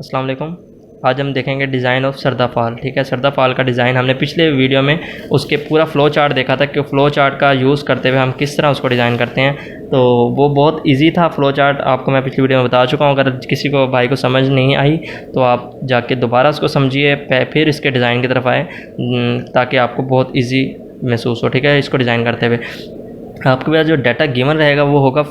अस्सलाम वालेकुम। आज हम देखेंगे डिज़ाइन ऑफ सरदा फाल। ठीक है, सरदा फाल का डिज़ाइन हमने पिछले वीडियो में उसके पूरा फ़्लो चार्ट देखा था कि फ़्लो चार्ट का यूज़ करते हुए हम किस तरह उसको डिज़ाइन करते हैं। तो वो बहुत इजी था फ़्लो चार्ट, आपको मैं पिछली वीडियो में बता चुका हूँ। अगर किसी को भाई को समझ नहीं आई तो आप जाके दोबारा उसको समझिए, फिर इसके डिज़ाइन की तरफ आए ताकि आपको बहुत ईजी महसूस हो। ठीक है, इसको डिज़ाइन करते हुए आपके पास जो डाटा गिवन रहेगा वो होगा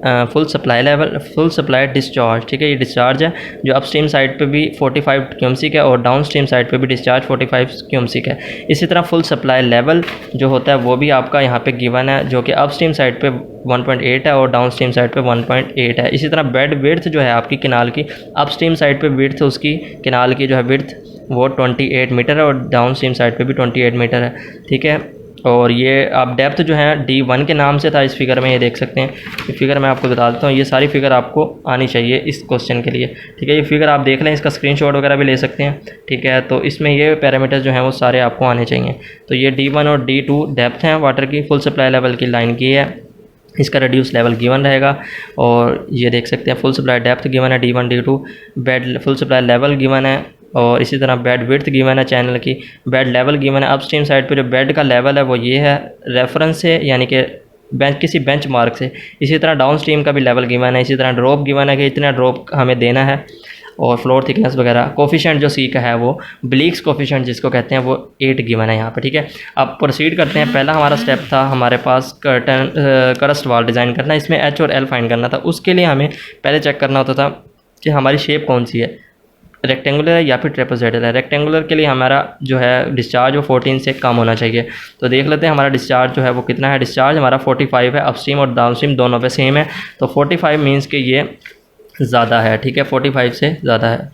full supply level, full supply discharge. ठीक है, ये डिस्चार्ज है जो अपस्ट्रीम साइड पे भी 45 क्यूएमसी का है और डाउन स्ट्रीम साइड पे भी डिस्चार्ज 45 क्यूएमसी का है। इसी तरह फुल सप्लाई लेवल जो होता है वो भी आपका यहाँ पे गिवन है, जो कि अपस्ट्रीम साइड पे 1.8 है और डाउन स्ट्रीम साइड पे 1.8 है। इसी तरह बेड विड्थ जो है आपकी किनाल की, अपस्ट्रीम साइड पे विड्थ उसकी किनाल की जो है विड्थ वो 28 मीटर है और डाउन स्ट्रीम साइड पे भी 28 मीटर है। ठीक है, और ये आप डेप्थ जो है D1 के नाम से था इस फिगर में, ये देख सकते हैं। ये फिगर मैं आपको बता देता हूँ, ये सारी फिगर आपको आनी चाहिए इस क्वेश्चन के लिए। ठीक है, ये फिगर आप देख लें, इसका स्क्रीनशॉट वगैरह भी ले सकते हैं। ठीक है, तो इसमें ये पैरामीटर्स जो हैं वो सारे आपको आने चाहिए। तो ये D1 और D2 डेप्थ हैं वाटर की, फुल सप्लाई लेवल की लाइन की है, इसका रिड्यूस लेवल गिवन रहेगा। और ये देख सकते हैं फुल सप्लाई डेप्थ गिवन है D1 D2, bed full supply level given है और इसी तरह बेड विड्थ गिवन है चैनल की, बेड लेवल गिवन है। अपस्ट्रीम साइड पे जो बेड का लेवल है वो ये है रेफरेंस से, यानी कि किसी बेंच मार्क से। इसी तरह डाउन स्ट्रीम का भी लेवल गिवन है। इसी तरह ड्रॉप गिवन है कि इतना ड्रॉप हमें देना है और फ्लोर थिकनेस वगैरह। कोफिशिएंट जो सी का है वो ब्लीक्स कोफिशिएंट जिसको कहते हैं वो 8 गिवन है यहाँ पे। ठीक है, अब प्रोसीड करते हैं। पहला हमारा स्टेप था हमारे पास क्रस्ट वाल डिज़ाइन करना, इसमें एच और एल फाइंड करना था। उसके लिए हमें पहले चेक करना होता था कि हमारी शेप कौन सी है, रेक्टेंगुलर है या फिर ट्रेपेजॉइडल है। रेक्टेंगुलर के लिए हमारा जो है डिस्चार्ज वो 14 से कम होना चाहिए। तो देख लेते हैं हमारा डिस्चार्ज जो है वो कितना है। डिस्चार्ज हमारा 45 है, अपस्ट्रीम और डाउनस्ट्रीम दोनों पे सेम है। तो 45 मीन्स कि ये ज़्यादा है। ठीक है, 45 से ज़्यादा है,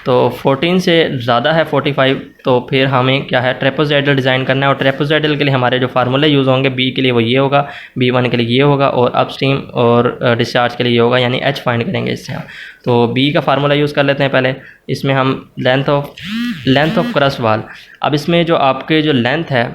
तो 14 से ज़्यादा है 45। तो फिर हमें क्या है, ट्रेपेजॉइडल डिज़ाइन करना है। और ट्रेपेजॉइडल के लिए हमारे जो फार्मूले यूज़ होंगे, बी के लिए वो ये होगा, B1 के लिए ये होगा और अपस्ट्रीम और डिस्चार्ज के लिए ये होगा, यानी एच फाइंड करेंगे इससे हम। तो बी का फार्मूला यूज़ कर लेते हैं पहले। इसमें हम लेंथ ऑफ क्रस्ट वाल, अब इसमें जो आपके जो लेंथ है,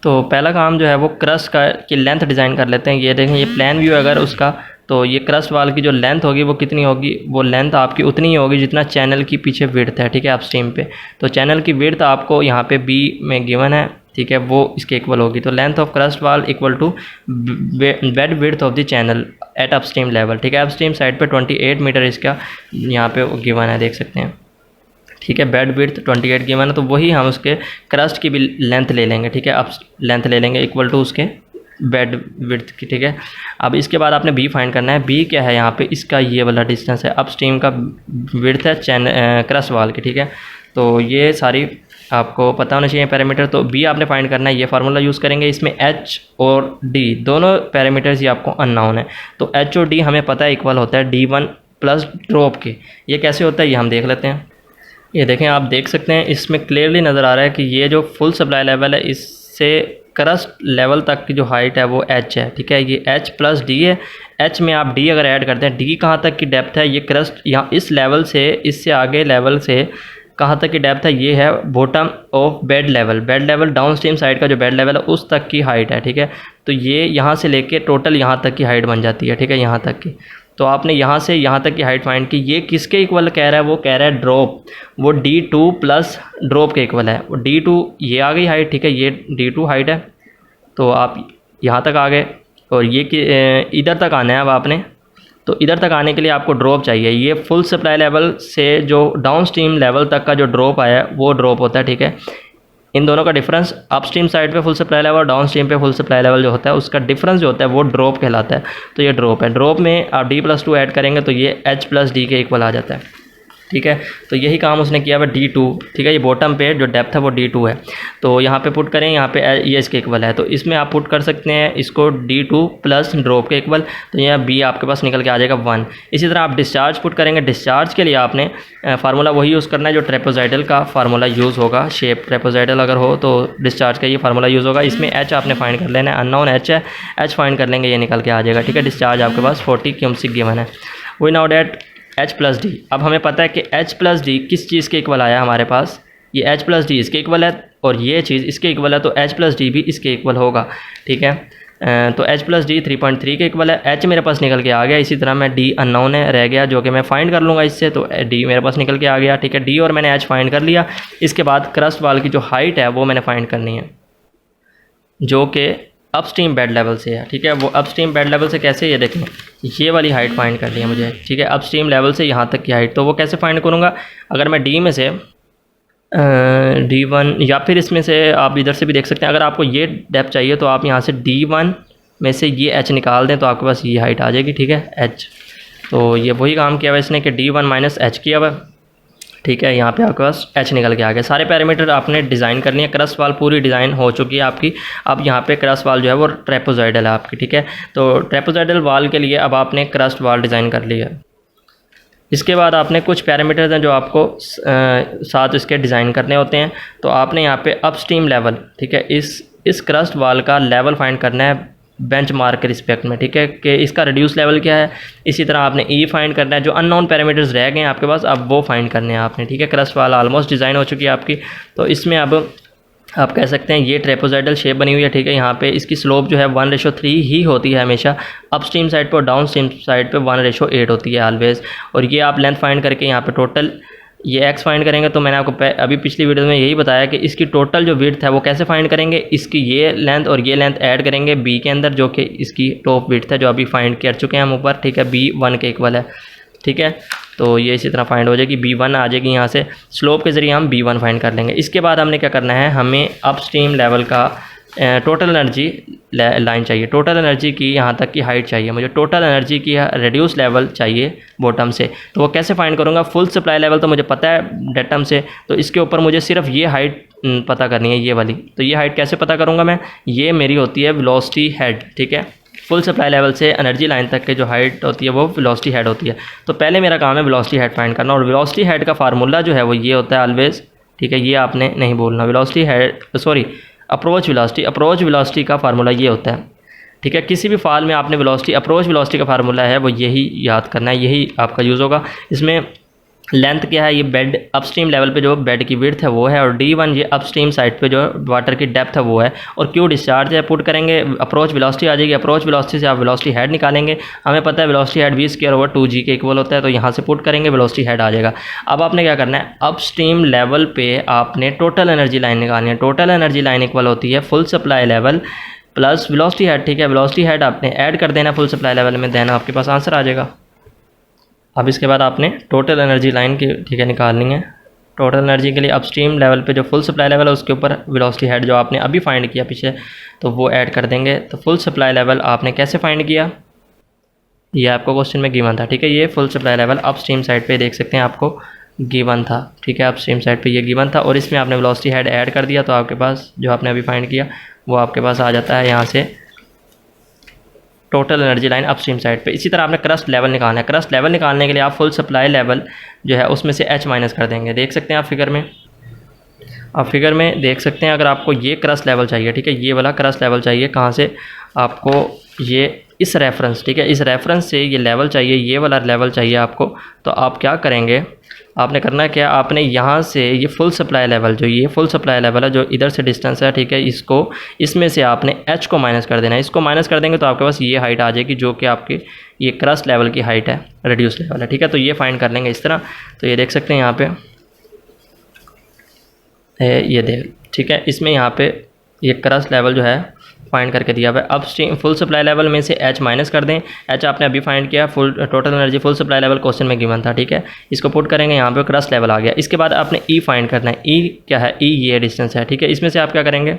तो पहला काम जो है वो क्रस्ट का की लेंथ डिज़ाइन कर लेते हैं। ये देखें, ये प्लान व्यू अगर उसका, तो ये क्रस्ट वाल की जो लेंथ होगी वो कितनी होगी, वो लेंथ आपकी उतनी ही होगी जितना चैनल की पीछे विड्थ है। ठीक है, अपस्ट्रीम पे तो चैनल की विड्थ आपको यहाँ पे बी में गिवन है। ठीक है, वो इसके इक्वल होगी। तो length of crest wall equal to bed width of the channel at upstream level. ठीक है, अपस्ट्रीम साइड पे 28 मीटर इसका यहाँ पे गिवन है, देख सकते हैं। ठीक है, बेड विड्थ 28 गिवन है, तो वही हम उसके क्रस्ट की भी लेंथ ले लेंगे। ठीक है, अब लेंथ ले लेंगे इक्वल टू उसके बेड विड्थ की। ठीक है, अब इसके बाद आपने बी फाइंड करना है। बी क्या है यहाँ पे, इसका ये वाला डिस्टेंस है, अपस्ट्रीम का विड्थ है क्रस्ट वाल की। ठीक है, तो ये सारी आपको पता होना चाहिए पैरामीटर। तो बी आपने फाइंड करना है, ये फार्मूला यूज़ करेंगे। इसमें एच और डी दोनों पैरामीटर्स ये आपको अननोन है। तो एच और डी हमें पता है इक्वल होता है D1 प्लस ड्रॉप के। ये कैसे होता है ये हम देख लेते हैं। ये देखें, आप देख सकते हैं इसमें क्लियरली नज़र आ रहा है कि ये जो फुल सप्लाई लेवल है, इससे क्रस्ट लेवल तक की जो हाइट है वो h है। ठीक है, ये h प्लस डी है। h में आप d अगर ऐड करते हैं, d कहाँ तक की डेप्थ है, ये क्रस्ट यहाँ इस लेवल से, इससे आगे लेवल से कहाँ तक की डेप्थ है, ये है bottom of bed level. Bed level down stream side का जो बेड लेवल है उस तक की हाइट है। ठीक है, तो ये यहाँ से लेके टोटल यहाँ तक की हाइट बन जाती है। ठीक है, यहाँ तक की। तो आपने यहाँ से यहाँ तक की हाइट फाइंड की। ये किसके इक्वल कह रहा है, वो कह रहा है ड्रॉप, वो D2 प्लस ड्रॉप के इक्वल है। वो D2 ये आ गई हाइट। ठीक है, ये D2 हाइट है, तो आप यहाँ तक आ गए और ये इधर तक आना है अब आपने। तो इधर तक आने के लिए आपको ड्रॉप चाहिए। ये फुल सप्लाई लेवल से जो डाउन स्ट्रीम लेवल तक का जो ड्रॉप आया है वो ड्रॉप होता है। ठीक है, इन दोनों का डिफरेंस, अपस्ट्रीम साइड पे फुल सप्लाई लेवल और डाउन स्ट्रीम पे फुल सप्लाई लेवल जो होता है उसका डिफरेंस जो होता है वो ड्रॉप कहलाता है। तो ये ड्रॉप है। ड्रॉप में आप D+2 ऐड करेंगे तो ये H प्लस डी के इक्वल आ जाता है। ठीक है, तो यही काम उसने किया हुआ D2। ठीक है, ये बॉटम पे जो डेप्थ है वो D2 है। तो यहाँ पे पुट करें, यहाँ पे ये इसके इक्वल है, तो इसमें आप पुट कर सकते हैं इसको D2 प्लस ड्रॉप के इक्वल। तो यहाँ B आपके पास निकल के आ जाएगा 1। इसी तरह आप डिस्चार्ज पुट करेंगे। डिस्चार्ज के लिए आपने फार्मूला वही यूज़ करना है जो ट्रेपेजॉइडल का फार्मूला यूज़ होगा। शेप ट्रेपेजॉइडल अगर हो तो डिस्चार्ज का ये फार्मूला यूज़ होगा। इसमें H आपने फाइंड कर लेना है, अननोन H है, H फाइंड कर लेंगे, ये निकल के आ जाएगा। ठीक है, डिस्चार्ज आपके पास 40 क्यूएमसी गिवन है। We know that H plus D. अब हमें पता है कि H प्लस डी किस चीज़ के इक्वल आया हमारे पास, ये H+D इसके इक्वल है और ये चीज़ इसके इक्वल है, तो H+D भी इसके इक्वल होगा। ठीक है, तो H+D 3.3 के इक्वल है। H मेरे पास निकल के आ गया। इसी तरह मैं D अननोन है रह गया जो कि मैं फाइंड कर लूँगा इससे, तो D मेरे पास निकल के आ गया, ठीक है। D और मैंने H फाइंड कर लिया। इसके बाद क्रस्ट वाल की जो हाइट है वो मैंने फाइंड करनी है, जो कि अपस्ट्रीम बेड लेवल से है, ठीक है। वो अपस्ट्रीम बेड लेवल से कैसे, ये देखें, ये वाली हाइट फाइंड करनी है मुझे, ठीक है। अपस्ट्रीम लेवल से यहाँ तक की हाइट, तो वो कैसे फाइंड करूँगा? अगर मैं D में से D1 या फिर इसमें से आप इधर से भी देख सकते हैं, अगर आपको ये डेप्थ चाहिए तो आप यहाँ से D1 में से ये H निकाल दें तो आपके पास ये हाइट आ जाएगी, ठीक है, H। तो ये वही काम किया हुआ इसने कि D1 माइनस H किया हुआ, ठीक है। यहाँ पे आपके पास H निकल के आ गया। सारे पैरामीटर आपने डिज़ाइन करनी है। क्रस्ट वाल पूरी डिज़ाइन हो चुकी है आपकी। अब यहाँ पे क्रस्ट वाल जो है वो ट्रेपोज़ाइडल है आपकी, ठीक है। तो ट्रेपोज़ाइडल वाल के लिए अब आपने क्रस्ट वाल डिज़ाइन कर लिया है। इसके बाद आपने कुछ पैरामीटर्स हैं जो आपको साथ इसके डिज़ाइन करने होते हैं। तो आपने यहाँ पे अपस्ट्रीम लेवल, ठीक है, इस क्रस्ट वाल का लेवल फाइंड करना है बेंच मार्क के रिस्पेक्ट में, ठीक है, कि इसका रिड्यूस लेवल क्या है। इसी तरह आपने ई फाइंड करना है, जो अननोन पैरामीटर्स रह गए हैं आपके पास अब वो फाइंड करने हैं आपने, ठीक है। क्रस्ट वाल ऑलमोस्ट डिज़ाइन हो चुकी है आपकी। तो इसमें अब आप कह सकते हैं ये ट्रेपोज़ाइडल शेप बनी हुई है, ठीक है। यहाँ पे इसकी स्लोप जो है 1:3 ही होती है हमेशा, अपस्ट्रीम साइड पर और डाउन स्ट्रीम साइड पे 1:8 होती है ऑलवेज़। और ये आप लेंथ फाइंड करके यहाँ पे टोटल ये एक्स फाइंड करेंगे। तो मैंने आपको अभी पिछली वीडियो में यही बताया कि इसकी टोटल जो विड्थ है वो कैसे फाइंड करेंगे। इसकी ये लेंथ और ये लेंथ ऐड करेंगे बी के अंदर, जो कि इसकी टॉप विड्थ है जो अभी फाइंड कर चुके हैं हम ऊपर, ठीक है। B1 के इक्वल है, ठीक है। तो ये इसी तरह फाइंड हो जाएगी, B1 आ जाएगी। यहाँ से स्लोप के ज़रिए हम B1 फाइंड कर लेंगे। इसके बाद हमने क्या करना है, हमें अपस्ट्रीम लेवल का टोटल एनर्जी लाइन चाहिए। टोटल एनर्जी की यहाँ तक की हाइट चाहिए मुझे, टोटल एनर्जी की रिड्यूस लेवल चाहिए बॉटम से। तो वो कैसे फाइंड करूँगा? फुल सप्लाई लेवल तो मुझे पता है डेटम से, तो इसके ऊपर मुझे सिर्फ ये हाइट पता करनी है, ये वाली। तो ये हाइट कैसे पता करूँगा मैं? ये मेरी होती है वेलोसिटी हेड, ठीक है। फुल सप्लाई लेवल से एनर्जी लाइन तक के जो हाइट होती है वो वेलोसिटी हेड होती है। तो पहले मेरा काम है वेलोसिटी हेड फाइंड करना, और वेलोसिटी हेड का फार्मूला जो है वो ये होता है ऑलवेज़, ठीक है। ये आपने नहीं बोलना, वेलोसिटी हेड अप्रोच वेलोसिटी का फार्मूला ये होता है, ठीक है। किसी भी फाल में आपने अप्रोच वेलोसिटी का फार्मूला है वो यही याद करना है, यही आपका यूज़ होगा। इसमें लेंथ क्या है, ये बेड अपस्ट्रीम लेवल पे जो बेड की विड्थ है वो है, और D1 ये अपस्ट्रीम साइड पे जो वाटर की डेप्थ है वो है, और Q डिस्चार्ज है। पुट करेंगे अप्रोच वेलोसिटी आ जाएगी। अप्रोच वेलोसिटी से आप वेलोसिटी हेड निकालेंगे। हमें पता है वेलोसिटी हेड v²/2g के इक्वल होता है, तो यहाँ से पुट करेंगे वेलोसिटी हेड आ जाएगा। अब आपने क्या करना है, अपस्ट्रीम लेवल पे आपने टोटल एनर्जी लाइन निकालनी है। टोटल एनर्जी लाइन इक्वल होती है full supply level plus velocity head, ठीक है। वेलोसिटी हेड आपने ऐड कर देना फुल सप्लाई लेवल में, देना आपके पास आंसर आ जाएगा। अब इसके बाद आपने टोटल एनर्जी लाइन की, ठीक है, निकालनी है। टोटल एनर्जी के लिए अपस्ट्रीम लेवल पे जो फुल सप्लाई लेवल है उसके ऊपर वेलोसिटी हेड जो आपने अभी फाइंड किया पीछे, तो वो ऐड कर देंगे। तो फुल सप्लाई लेवल आपने कैसे फाइंड किया, ये आपको क्वेश्चन में गिवन था, ठीक है। ये full supply level upstream side पे देख सकते हैं आपको गिवन था, ठीक है। अपस्ट्रीम साइड पे ये गिवन था, और इसमें आपने वेलोसिटी हेड ऐड कर दिया, तो आपके पास जो आपने अभी फाइंड किया वो आपके पास आ जाता है यहाँ से total energy line upstream side पे। इसी तरह आपने क्रस्ट लेवल निकालना है। क्रस्ट लेवल निकालने के लिए आप फुल सप्लाई लेवल जो है उसमें से H माइनस कर देंगे। देख सकते हैं आप फिगर में, देख सकते हैं अगर आपको ये क्रस्ट लेवल चाहिए, ठीक है, ये वाला क्रस्ट लेवल चाहिए, कहाँ से आपको ये इस रेफरेंस, ठीक है, इस रेफरेंस से ये लेवल चाहिए, ये वाला लेवल चाहिए आपको। तो आप क्या करेंगे, आपने करना है क्या, आपने यहाँ से ये फुल सप्लाई लेवल जो ये फुल सप्लाई लेवल है जो इधर से डिस्टेंस है, ठीक है, इसमें से आपने H को माइनस कर देना है। इसको माइनस कर देंगे तो आपके पास ये हाइट आ जाएगी जो कि आपकी ये क्रस्ट लेवल की हाइट है, रिड्यूस लेवल है, ठीक है। तो ये फाइंड कर लेंगे इस तरह। तो ये देख सकते हैं यहाँ पे ये देख, ठीक है, इसमें यहाँ पे ये क्रस्ट लेवल जो है फाइंड करके दिया हुआ है। अब फुल सप्लाई लेवल में से H माइनस कर दें। H आपने अभी फाइंड किया, full total energy full supply level question में गिवन था, ठीक है। इसको पुट करेंगे, यहाँ पे क्रस्ट लेवल आ गया। इसके बाद आपने E फाइंड करना है। E क्या है, E ये डिस्टेंस है, ठीक है। इसमें से आप क्या करेंगे,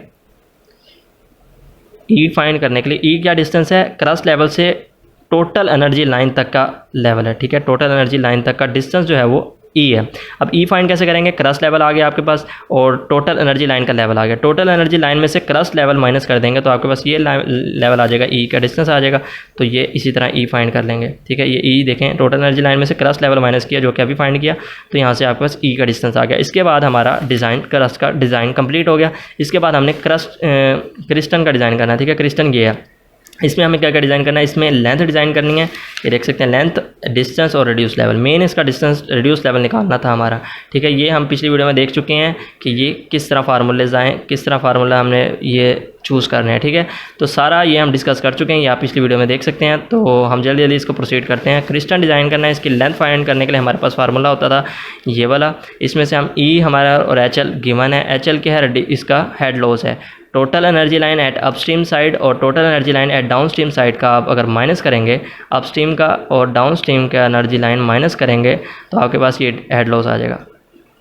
E फाइंड करने के लिए E क्या डिस्टेंस है, क्रस्ट लेवल से टोटल एनर्जी लाइन तक का लेवल है, ठीक है। टोटल एनर्जी लाइन तक का डिस्टेंस जो है वो E है। अब E फाइंड कैसे करेंगे, क्रस्ट लेवल आ गया आपके पास और टोटल एनर्जी लाइन का लेवल आ गया। टोटल एनर्जी लाइन में से क्रस्ट लेवल माइनस कर देंगे तो आपके पास ये लेवल आ जाएगा, E का डिस्टेंस आ जाएगा। तो ये इसी तरह E फाइंड कर लेंगे, ठीक है। ये E देखें, टोटल एनर्जी लाइन में से क्रस्ट लेवल माइनस किया जो कि अभी फाइंड किया, तो यहाँ से आपके पास E का डिस्टेंस आ गया। इसके बाद हमारा डिज़ाइन क्रस्ट का डिज़ाइन कंप्लीट हो गया। इसके बाद हमने क्रिस्टन का डिज़ाइन करना है, ठीक है। क्रिस्टन ये है, इसमें हमें क्या क्या डिज़ाइन करना है, इसमें लेंथ डिज़ाइन करनी है, ये देख सकते हैं लेंथ, डिस्टेंस और रिड्यूस लेवल। मेन इसका डिस्टेंस रिड्यूस लेवल निकालना था हमारा, ठीक है। ये हम पिछली वीडियो में देख चुके हैं कि ये किस तरह फार्मूलेज आएँ, किस तरह फार्मूला हमने ये चूज़ करने हैं, ठीक है। तो सारा ये हम डिस्कस कर चुके हैं, ये आप पिछली वीडियो में देख सकते हैं। तो हम जल्दी जल्दी इसको प्रोसीड करते हैं। क्रिस्टन डिज़ाइन करना है, इसकी लेंथ फाइंड करने के लिए हमारे पास फार्मूला होता था ये वाला। इसमें से हम ई हमारा और एच एल गिवन है, एच एल क्या है, इसका हेड लॉस है। Total energy line at upstream side और total energy line at downstream side का आप अगर माइनस करेंगे, अपस्ट्रीम का और डाउनस्ट्रीम का एनर्जी लाइन माइनस करेंगे तो आपके पास ये हेड लॉस आ जाएगा।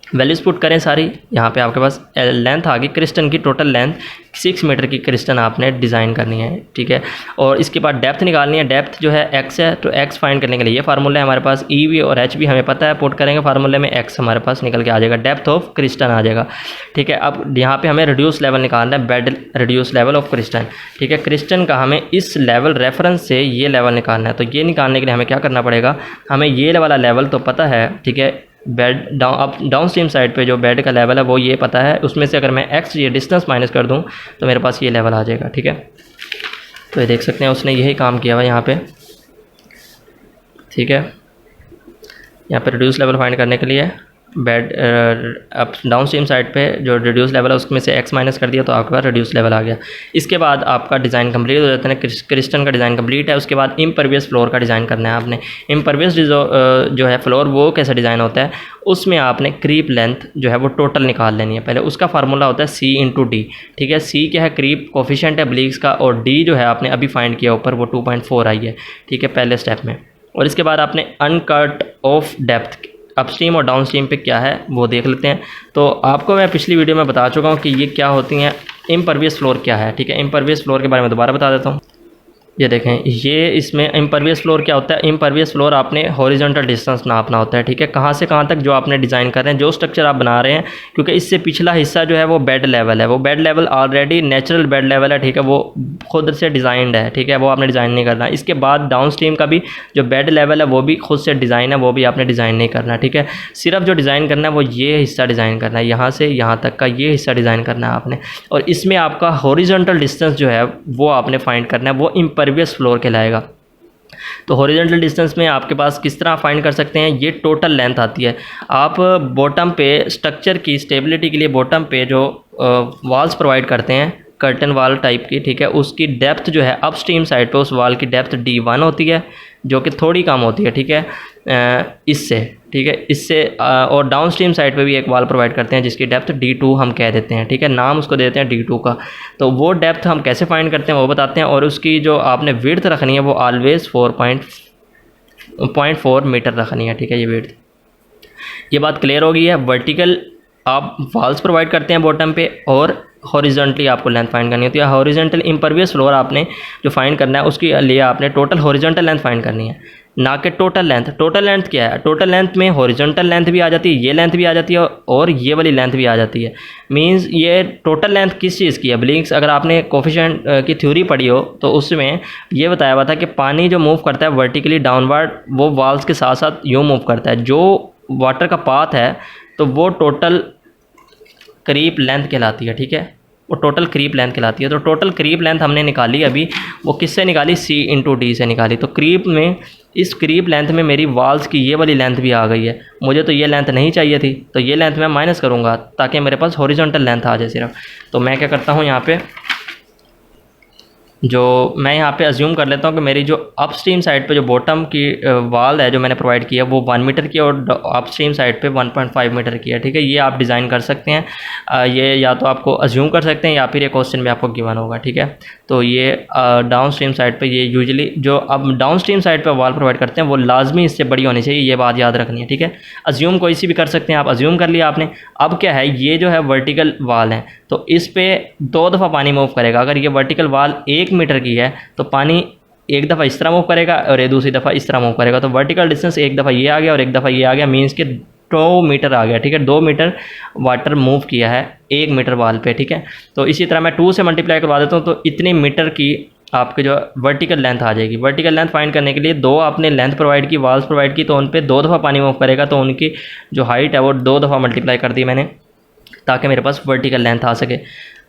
वैल्यूज़ पुट करें सारी, यहाँ पे आपके पास लेंथ आ गई क्रिस्टन की, टोटल लेंथ 6 मीटर की क्रिस्टन आपने डिज़ाइन करनी है, ठीक है। और इसके बाद डेप्थ निकालनी है, डेप्थ जो है x है, तो x फाइंड करने के लिए ये फार्मूला है हमारे पास, ई भी और एच भी हमें पता है, पुट करेंगे फार्मूले में x हमारे पास निकल के आ जाएगा, डेप्थ ऑफ क्रिस्टन आ जाएगा, ठीक है। अब यहाँ पे हमें रिड्यूस लेवल निकालना है, बेड रिड्यूस लेवल ऑफ क्रिस्टन, ठीक है। क्रिस्टन का हमें इस लेवल रेफरेंस से ये लेवल निकालना है। तो ये निकालने के लिए हमें क्या करना पड़ेगा, हमें ये वाला लेवल तो पता है, ठीक है। बेड डाउन स्ट्रीम साइड पे जो बेड का लेवल है वो ये पता है, उसमें से अगर मैं x ये डिस्टेंस माइनस कर दूं तो मेरे पास ये लेवल आ जाएगा, ठीक है। तो ये देख सकते हैं उसने यही काम किया हुआ यहाँ पे, ठीक है। यहाँ पे रिड्यूस लेवल फाइंड करने के लिए bed up down stream side पे जो रिड्यूस लेवल है उसमें से x माइनस कर दिया तो आपके पास रिड्यूस लेवल आ गया। इसके बाद आपका डिज़ाइन कंप्लीट हो जाता है, क्रिस्टन का डिज़ाइन कंप्लीट है। उसके बाद इम्परवियस फ्लोर का डिज़ाइन करना है आपने। इम्परवियस जो है फ्लोर वो कैसा डिज़ाइन होता है, उसमें आपने क्रीप लेंथ जो है वो टोटल निकाल लेनी है। पहले उसका फार्मूला होता है C इंटू डी, ठीक है। C क्या है, क्रीप कोफिशिएंट है ब्लीक्स का, और D जो है आपने अभी फाइंड किया ऊपर वो 2.4 आई है, ठीक है, पहले स्टेप में। और इसके बाद आपने अनकट ऑफ डेप्थ अपस्ट्रीम और डाउनस्ट्रीम पे क्या है वो देख लेते हैं। तो आपको मैं पिछली वीडियो में बता चुका हूँ कि ये क्या होती हैं, इम्परवियस फ्लोर क्या है, ठीक है। इम्परवियस फ्लोर के बारे में दोबारा बता देता हूँ। ये देखें, ये इसमें इम्परवियस फ्लोर क्या होता है, इम्परवियस फ्लोर आपने हॉरिजॉन्टल डिस्टेंस नापना होता है, ठीक है। कहाँ से कहाँ तक जो आपने डिज़ाइन कर रहे हैं, जो स्ट्रक्चर आप बना रहे हैं, क्योंकि इससे पिछला हिस्सा जो है वो बेड लेवल है, वो bed level already natural bed level है, ठीक है, वो खुद से डिज़ाइंड है, ठीक है, वो आपने डिज़ाइन नहीं करना। इसके बाद डाउन स्ट्रीम का भी जो बेड लेवल है वो भी खुद से डिज़ाइन है, वो भी आपने डिज़ाइन नहीं करना, ठीक है। सिर्फ जो डिज़ाइन करना है वो ये हिस्सा डिज़ाइन करना है, यहाँ से यहाँ तक का ये हिस्सा डिज़ाइन करना है आपने। और इसमें आपका हॉरिजॉन्टल डिस्टेंस जो है वो आपने फाइंड करना है, वो इम्परवियस फ्लोर कहलाएगा। तो हॉरिजॉन्टल डिस्टेंस में आपके पास किस तरह फाइंड कर सकते हैं, ये टोटल लेंथ आती है। आप बॉटम पे स्ट्रक्चर की स्टेबिलिटी के लिए बॉटम पे जो वॉल्स प्रोवाइड करते हैं कर्टन वॉल टाइप की, ठीक है, उसकी डेप्थ जो है अपस्ट्रीम साइड पे उस वॉल की डेप्थ D1 होती है, जो कि थोड़ी कम होती है, ठीक है, इससे, ठीक है, इससे। और डाउन स्ट्रीम साइड पे भी एक वॉल प्रोवाइड करते हैं जिसकी डेप्थ D2 हम कह देते हैं, ठीक है, नाम उसको देते हैं D2 का। तो वो डेप्थ हम कैसे फाइंड करते हैं वो बताते हैं। और उसकी जो आपने विड्थ रखनी है वो ऑलवेज 4.4 मीटर रखनी है, ठीक है, ये विड्थ। ये बात क्लियर हो गई है। वर्टिकल आप वॉल्स प्रोवाइड करते हैं बॉटम पे, और हॉरिजॉन्टली आपको लेंथ फाइंड करनी होती है। हॉरिजॉन्टल इम्परवियस फ्लोर आपने जो फाइंड करना है उसके लिए आपने टोटल हॉरिजॉन्टल लेंथ फाइंड करनी है, ना कि टोटल लेंथ। टोटल लेंथ क्या है, टोटल लेंथ में हॉरिजॉन्टल लेंथ भी आ जाती है, ये लेंथ भी आ जाती है, और ये वाली लेंथ भी आ जाती है। मींस ये टोटल लेंथ किस चीज़ की है, ब्लिंक्स। अगर आपने कोफिशिएंट की थ्योरी पढ़ी हो तो उसमें ये बताया हुआ था कि पानी जो मूव करता है वर्टिकली डाउनवर्ड वो वॉल्स के साथ साथ यूँ मूव करता है। जो वाटर का पाथ है तो वो टोटल क्रीप लेंथ कहलाती है, ठीक है, वो टोटल क्रीप लेंथ कहलाती है। तो टोटल क्रीप लेंथ हमने निकाली अभी, वो किससे निकाली, C इंटू डी से निकाली। तो क्रीप में, इस क्रीप लेंथ में मेरी वॉल्स की ये वाली लेंथ भी आ गई है। मुझे तो ये लेंथ नहीं चाहिए थी, तो ये लेंथ मैं माइनस करूँगा ताकि मेरे पास हॉरिजॉन्टल लेंथ आ जाए सिर्फ। तो मैं क्या करता हूँ, यहाँ पे जो मैं यहाँ पे अज्यूम कर लेता हूँ कि मेरी जो अपस्ट्रीम साइड पे जो बॉटम की वॉल है जो मैंने प्रोवाइड किया वो 1 मीटर की और अपस्ट्रीम साइड पे 1.5 मीटर की है, ठीक है। ये आप डिज़ाइन कर सकते हैं, ये या तो आपको अज्यूम कर सकते हैं या फिर ये क्वेश्चन में आपको गिवन होगा, ठीक है। तो ये डाउन स्ट्रीम साइड पे ये यूजुअली जो अब डाउन स्ट्रीम साइड पे वॉल प्रोवाइड करते हैं वो लाजमी इससे बड़ी होनी चाहिए, ये बात याद रखनी है, ठीक है। अज्यूम कोई सी भी कर सकते हैं आप, अज्यूम कर लिया आपने। अब क्या है, ये जो है वर्टिकल वॉल है तो इस पे 2 दफ़ा पानी मूव करेगा। अगर ये वर्टिकल वॉल 1 मीटर की है तो पानी एक दफ़ा इस तरह मूव करेगा और ये दूसरी दफ़ा इस तरह मूव करेगा। तो वर्टिकल डिस्टेंस एक दफ़ा ये आ गया और एक दफ़ा ये आ गया, मीन्स के 2 मीटर आ गया, ठीक है। 2 मीटर वाटर मूव किया है 1 मीटर वॉल पे, ठीक है। तो इसी तरह मैं 2 से मल्टीप्लाई करवा देता हूँ तो इतनी मीटर की आपके जो वर्टिकल लेंथ आ जाएगी। वर्टिकल लेंथ फाइंड करने के लिए 2 आपने लेंथ प्रोवाइड की, वॉल्स प्रोवाइड की, तो उन पे 2 दफ़ा पानी मूव करेगा, तो उनकी जो हाइट है वो 2 दफ़ा मल्टीप्लाई कर दी मैंने ताकि मेरे पास वर्टिकल लेंथ आ सके।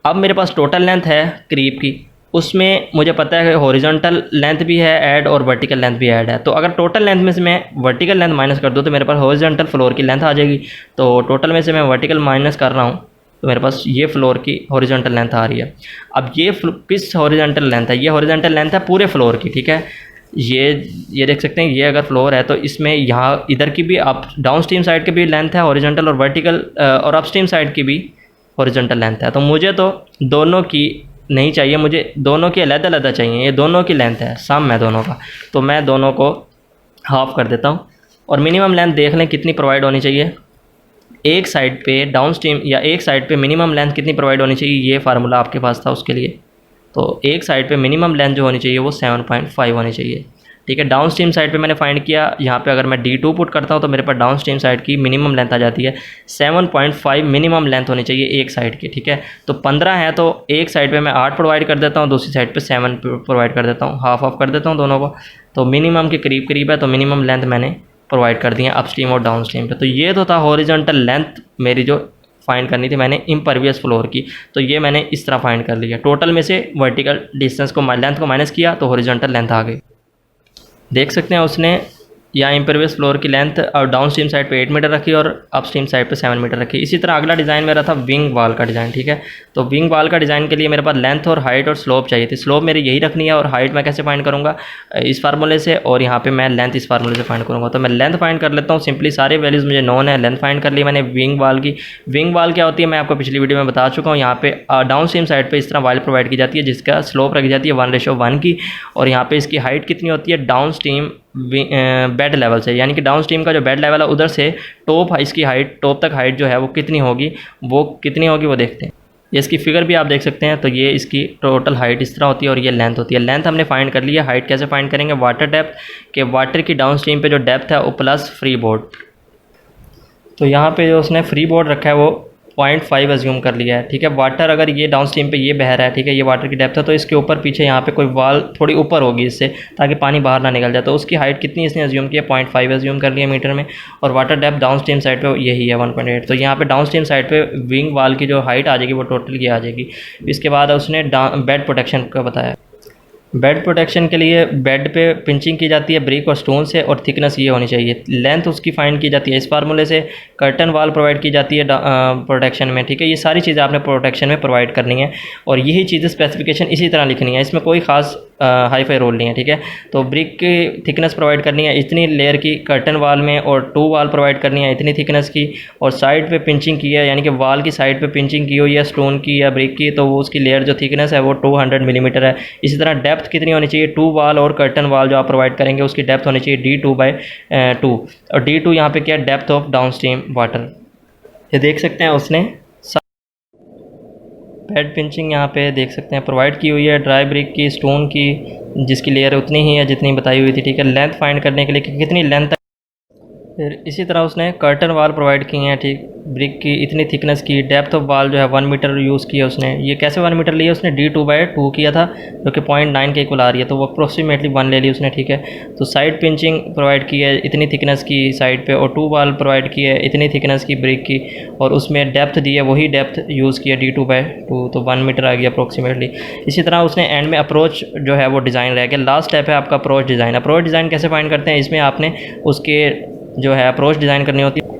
अब मेरे पास टोटल लेंथ है क्रीप की, उसमें मुझे पता है कि हॉरिजॉन्टल लेंथ भी है ऐड और वर्टिकल लेंथ भी ऐड है। तो अगर टोटल लेंथ में से मैं वर्टिकल लेंथ माइनस कर दूँ तो मेरे पास हॉरिजॉन्टल फ्लोर की लेंथ आ जाएगी। तो टोटल में से मैं वर्टिकल माइनस कर रहा हूँ तो मेरे पास ये फ्लोर की हॉरिजॉन्टल लेंथ आ रही है। अब ये किस हॉरिजॉन्टल लेंथ है? ये हॉरिजॉन्टल लेंथ है पूरे फ्लोर की, ठीक है। ये देख सकते हैं, ये अगर फ्लोर है तो इसमें यहाँ इधर की भी अप डाउन स्ट्रीम साइड की भी लेंथ है हॉरिजॉन्टल और वर्टिकल, और अप स्ट्रीम साइड की भी हॉरिजॉन्टल लेंथ है। तो मुझे तो दोनों की नहीं चाहिए, मुझे दोनों की अलग-अलग चाहिए। ये दोनों की लेंथ है, सम है दोनों का, तो मैं दोनों को हाफ कर देता हूँ। और मिनिमम लेंथ देख लें कितनी प्रोवाइड होनी चाहिए। एक साइड पे डाउन स्ट्रीम या एक साइड पे मिनिमम लेंथ कितनी प्रोवाइड होनी चाहिए, ये फार्मूला आपके पास था उसके लिए। तो एक साइड पे मिनिमम लेंथ जो होनी चाहिए वो 7.5 होनी चाहिए, ठीक है। डाउन स्ट्रीम साइड पे मैंने फाइंड किया, यहाँ पे अगर मैं D2 पुट करता हूँ तो मेरे पास डाउन स्ट्रीम साइड की मिनिमम लेंथ आ जाती है 7.5 मिनिमम लेंथ होनी चाहिए एक साइड की, ठीक है। तो 15 है तो एक साइड पे मैं 8 प्रोवाइड कर देता हूँ, दूसरी साइड पे 7 प्रोवाइड कर देता हूँ, हाफ ऑफ कर देता हूँ दोनों को। तो मिनिमम के करीब करीब है, तो मिनिमम लेंथ मैंने प्रोवाइड कर दी है अप स्ट्रीम और डाउन स्ट्रीम पे। तो ये तो था हॉरिजॉन्टल लेंथ मेरी जो फाइंड करनी थी मैंने इम्परवियस फ्लोर की। तो ये मैंने इस तरह फाइंड कर लिया। टोटल में से वर्टिकल डिस्टेंस को लेंथ को माइनस किया तो हॉरिजॉन्टल लेंथ आ गई। देख सकते हैं उसने यहाँ इम्परवियस फ्लोर की लेंथ और डाउन स्ट्रीम साइड पे 8 मीटर रखी और अप स्ट्रीम साइड पे 7 मीटर रखी। इसी तरह अगला डिज़ाइन मेरा था विंग वाल का डिज़ाइन, ठीक है। तो विंग वाल का डिज़ाइन के लिए मेरे पास लेंथ और हाइट और स्लोप चाहिए थी। स्लोप मेरी यही रखनी है और हाइट मैं कैसे फाइंड करूँगा, इस फार्मूले से, और यहाँ पे मैं लेंथ इस फार्मूले से फाइंड करूँगा। तो मैं लेंथ फाइंड कर लेता हूँ सिंपली, सारे वैल्यूज़ मुझे नोन है। लेंथ फाइंड कर ली मैंने विंग वाल की। विंग वाल क्या होती है मैं आपको पिछली वीडियो में बता चुका हूँ। यहाँ पे डाउन स्ट्रीम साइड पर इस तरह वाल प्रोवाइड की जाती है जिसका स्लोप रखी जाती है 1:1 की, और यहाँ पर इसकी हाइट कितनी होती है डाउन स्ट्रीम बेड लेवल से, यानी कि डाउन स्ट्रीम का जो बेड लेवल है उधर से टॉप इसकी हाइट, टॉप तक हाइट जो है वो कितनी होगी वो देखते हैं। ये इसकी फिगर भी आप देख सकते हैं। तो ये इसकी टोटल हाइट इस तरह होती है और ये लेंथ होती है। लेंथ हमने फाइंड कर लिया। हाइट कैसे फाइंड करेंगे, वाटर डेप्थ के वाटर की डाउन स्ट्रीम पे जो डेप्थ है वो प्लस फ्री बोर्ड। तो यहाँ पे जो उसने फ्री बोर्ड रखा है वो 0.5 अज्यूम कर लिया है, ठीक है। वाटर अगर ये डाउन स्ट्रीम पे ये बह रहा है, ठीक है, ये वाटर की डेप्थ है, तो इसके ऊपर पीछे यहाँ पे कोई वाल थोड़ी ऊपर होगी इससे, ताकि पानी बाहर ना निकल जाए। तो उसकी हाइट कितनी इसने अज्यूम की है, 0.5 अज्यूम कर लिया मीटर में, और water depth down stream side पे यही है 1.8। तो यहाँ पे डाउन स्ट्रीम साइड पे विंग वाल की जो हाइट आ जाएगी वो टोटल ये आ जाएगी। इसके बाद उसने बेड प्रोटेक्शन का बताया। बेड प्रोटेक्शन के लिए बेड पे पिंचिंग की जाती है ब्रिक और स्टोन से, और थिकनेस ये होनी चाहिए। लेंथ उसकी फाइंड की जाती है इस फार्मूले से। कर्टन वाल प्रोवाइड की जाती है प्रोटेक्शन में, ठीक है। ये सारी चीज़ें आपने प्रोटेक्शन में प्रोवाइड करनी है, और यही चीज़ें स्पेसिफिकेशन इसी तरह लिखनी है, इसमें कोई खास हाई फाई रोल नहीं है, ठीक है। तो ब्रिक की थिकनेस प्रोवाइड करनी है इतनी लेयर की कर्टन वाल में, और 2 वाल प्रोवाइड करनी है इतनी थिकनेस की, और साइड पे पिंचिंग की है, यानी कि वाल की साइड पे पिंचिंग की हुई है स्टोन की या ब्रिक की, तो वो उसकी लेयर जो थिकनेस है वो 200 मिलीमीटर है। इसी तरह डेप्थ कितनी होनी चाहिए, 2 वाल और कर्टन वाल जो आप प्रोवाइड करेंगे उसकी डेप्थ होनी चाहिए D2/2, और D2 यहाँ पे क्या है, depth of down stream water. ये देख सकते हैं उसने बेड पिंचिंग यहाँ पे देख सकते हैं प्रोवाइड की हुई है, ड्राई ब्रिक की, स्टोन की, जिसकी लेयर उतनी ही है जितनी बताई हुई थी, ठीक है। लेंथ फाइंड करने के लिए कि कितनी लेंथ है। फिर इसी तरह उसने कर्टन वाल प्रोवाइड की हैं, ठीक, ब्रिक की इतनी थिकनेस की, डेप्थ ऑफ वाल जो है 1 मीटर यूज़ किया उसने। ये कैसे 1 मीटर लिया उसने, D2/2 किया था जो कि 0.9 के इक्वल आ रही है, तो वो अप्रोक्सीमेटली 1 ले ली उसने, ठीक है। तो साइड पिंचिंग प्रोवाइड की है इतनी थिकनेस की साइड पे, और 2 वाल प्रोवाइड की है इतनी थिकनेस की ब्रिक की, और उसमें डेप्थ दी है वही डेप्थ यूज़ किया D2/2, तो 1 मीटर आ गया अप्रोक्सीमेटली। इसी तरह उसने एंड में अप्रोच जो है वो डिज़ाइन रह गया। लास्ट स्टेप है आपका अप्रोच डिज़ाइन। अप्रोच डिज़ाइन कैसे फाइंड करते हैं, इसमें आपने उसके जो है अप्रोच डिज़ाइन करनी होती है।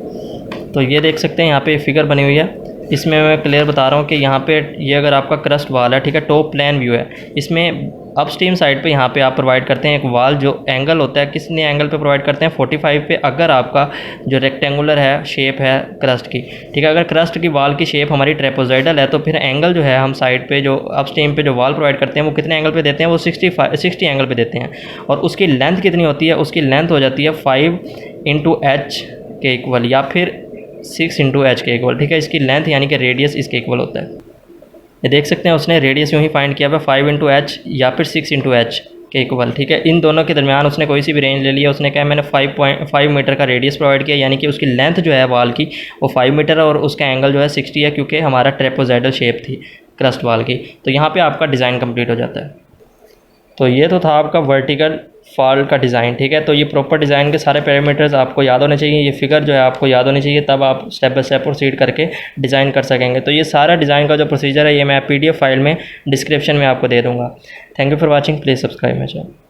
तो ये देख सकते हैं यहाँ पे फिगर बनी हुई है, इसमें मैं क्लियर बता रहा हूँ कि यहाँ पे ये अगर आपका क्रस्ट वाल है, ठीक है, टॉप प्लान व्यू है, इसमें अप स्ट्रीम साइड पे यहाँ पे आप प्रोवाइड करते हैं एक वाल जो एंगल होता है, कितने एंगल पे प्रोवाइड करते हैं 45 पे, अगर आपका जो रेक्टेंगुलर है शेप है क्रस्ट की, ठीक है। अगर क्रस्ट की वाल की शेप हमारी ट्रेपोज़ाइडल है तो फिर एंगल जो है हम साइड पे जो अप स्ट्रीम पे जो वाल प्रोवाइड करते हैं वो कितने एंगल पे देते हैं, वो 60 एंगल पे देते हैं। और उसकी लेंथ कितनी होती है, उसकी लेंथ हो जाती है 5x के इक्वल, या फिर 6x के इक्वल, ठीक है। इसकी लेंथ यानी कि रेडियस इसके इक्वल होता है। ये देख सकते हैं उसने रेडियस यूँ ही फाइंड किया हुआ 5x या फिर 6x के इक्वल, ठीक है। इन दोनों के दरमियान उसने कोई सी भी रेंज ले लिया। उसने कहा मैंने 5 मीटर का रेडियस प्रोवाइड किया, यानी कि उसकी लेंथ जो है वाल की वो 5 मीटर है, और उसका एंगल जो है 60 है, क्योंकि हमारा ट्रेपोज़ाइडल शेप थी क्रस्ट वाल की। तो यहाँ पर आपका डिज़ाइन कम्प्लीट हो जाता है। तो ये तो था आपका वर्टिकल फॉल का डिज़ाइन, ठीक है। तो ये प्रॉपर डिज़ाइन के सारे पैरामीटर्स आपको याद होने चाहिए, ये फिगर जो है आपको याद होनी चाहिए, तब आप स्टेप बाय स्टेप प्रोसीड करके डिज़ाइन कर सकेंगे। तो ये सारा डिज़ाइन का जो प्रोसीजर है ये मैं PDF फाइल में डिस्क्रिप्शन में आपको दे दूँगा। Thank you for watching, please subscribe my channel.